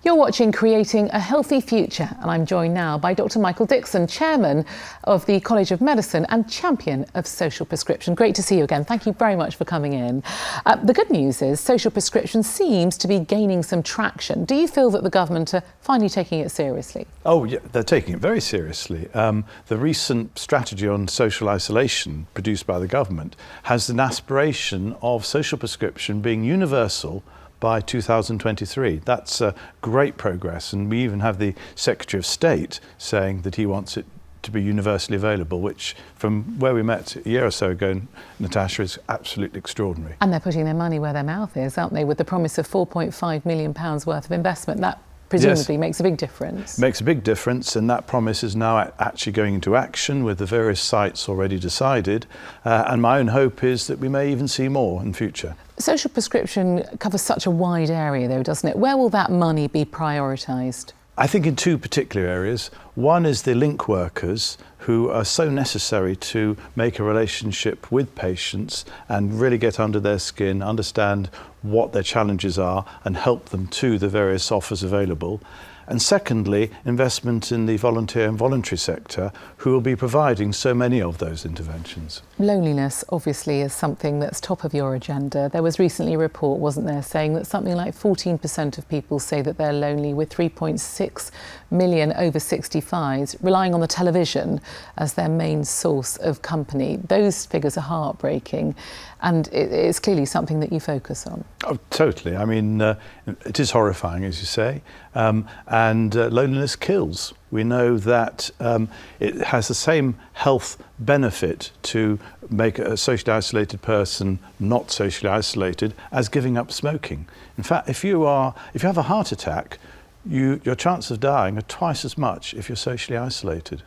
You're watching Creating a Healthy Future, and I'm joined now by Dr. Michael Dixon, Chairman of the College of Medicine and Champion of Social Prescription. Great to see you again. Thank you very much for coming in. The good news is social prescription seems to be gaining some traction. Do you feel that the government are finally taking it seriously? Oh, yeah, they're taking it very seriously. The recent strategy on social isolation produced by the government has an aspiration of social prescription being universal by 2023. That's great progress, and we even have the Secretary of State saying that he wants it to be universally available, which from where we met a year or so ago, Natasha, is absolutely extraordinary. And they're putting their money where their mouth is, aren't they, with the promise of £4.5 million worth of investment. That presumably makes a big difference. Makes a big difference, and that promise is now actually going into action with the various sites already decided, and my own hope is that we may even see more in future. Social prescription covers such a wide area though, doesn't it? Where will that money be prioritised? I think in two particular areas. One is the link workers, who are so necessary to make a relationship with patients and really get under their skin, understand what their challenges are and help them to the various offers available. And secondly, investment in the volunteer and voluntary sector, who will be providing so many of those interventions. Loneliness obviously is something that's top of your agenda. There was recently a report, wasn't there, saying that something like 14% of people say that they're lonely, with 3.6 million over 65s relying on the television as their main source of company. Those figures are heartbreaking, and it's clearly something that you focus on. Oh, totally. I mean, it is horrifying, as you say, and loneliness kills. We know that it has the same health benefit to make a socially isolated person not socially isolated as giving up smoking. In fact, if you have a heart attack, your chance of dying are twice as much if you're socially isolated.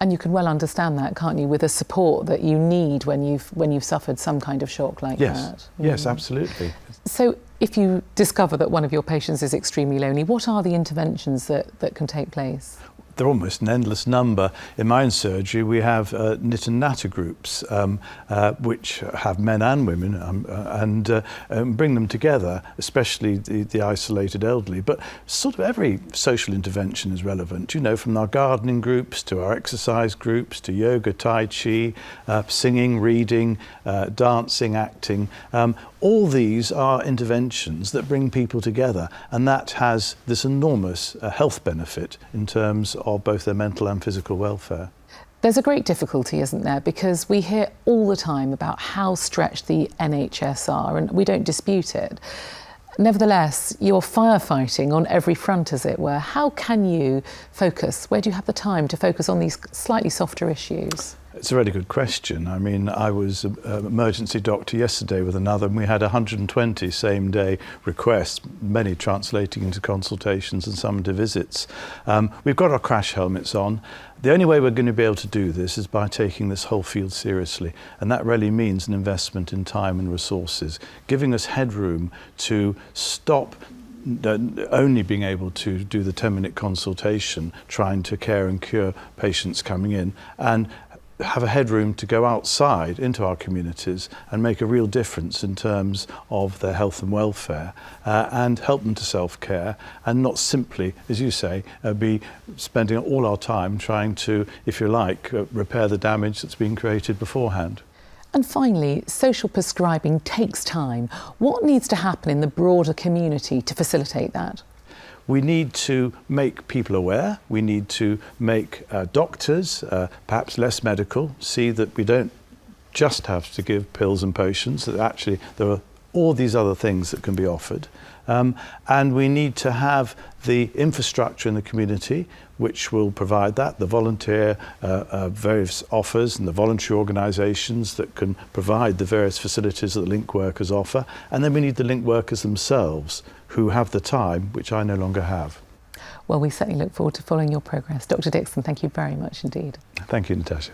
And you can well understand that, can't you, with the support that you need when you've suffered some kind of shock like that. Yes, absolutely. So if you discover that one of your patients is extremely lonely, what are the interventions that can take place? They're almost an endless number. In my own surgery, we have knit and natter groups, which have men and women, and bring them together, especially the isolated elderly. But sort of every social intervention is relevant, you know, from our gardening groups to our exercise groups to yoga, tai chi, singing, reading, dancing, acting. All these are interventions that bring people together, and that has this enormous health benefit in terms of both their mental and physical welfare. There's a great difficulty, isn't there? Because we hear all the time about how stretched the NHS are, and we don't dispute it. Nevertheless, you're firefighting on every front, as it were. How can you focus? Where do you have the time to focus on these slightly softer issues? It's a really good question. I mean, I was an emergency doctor yesterday with another, and we had 120 same-day requests, many translating into consultations and some into visits. We've got our crash helmets on. The only way we're going to be able to do this is by taking this whole field seriously, and that really means an investment in time and resources, giving us headroom to stop only being able to do the 10-minute consultation, trying to care and cure patients coming in, and have a headroom to go outside into our communities and make a real difference in terms of their health and welfare, and help them to self-care, and not simply, as you say, be spending all our time trying to, if you like, repair the damage that's been created beforehand. And finally, social prescribing takes time. What needs to happen in the broader community to facilitate that? We need to make people aware. We need to make doctors, perhaps less medical, see that we don't just have to give pills and potions, that actually there are all these other things that can be offered. And we need to have the infrastructure in the community which will provide that, the volunteer various offers and the voluntary organisations that can provide the various facilities that the link workers offer. And then we need the link workers themselves who have the time, which I no longer have. Well, we certainly look forward to following your progress. Dr. Dixon, thank you very much indeed. Thank you, Natasha.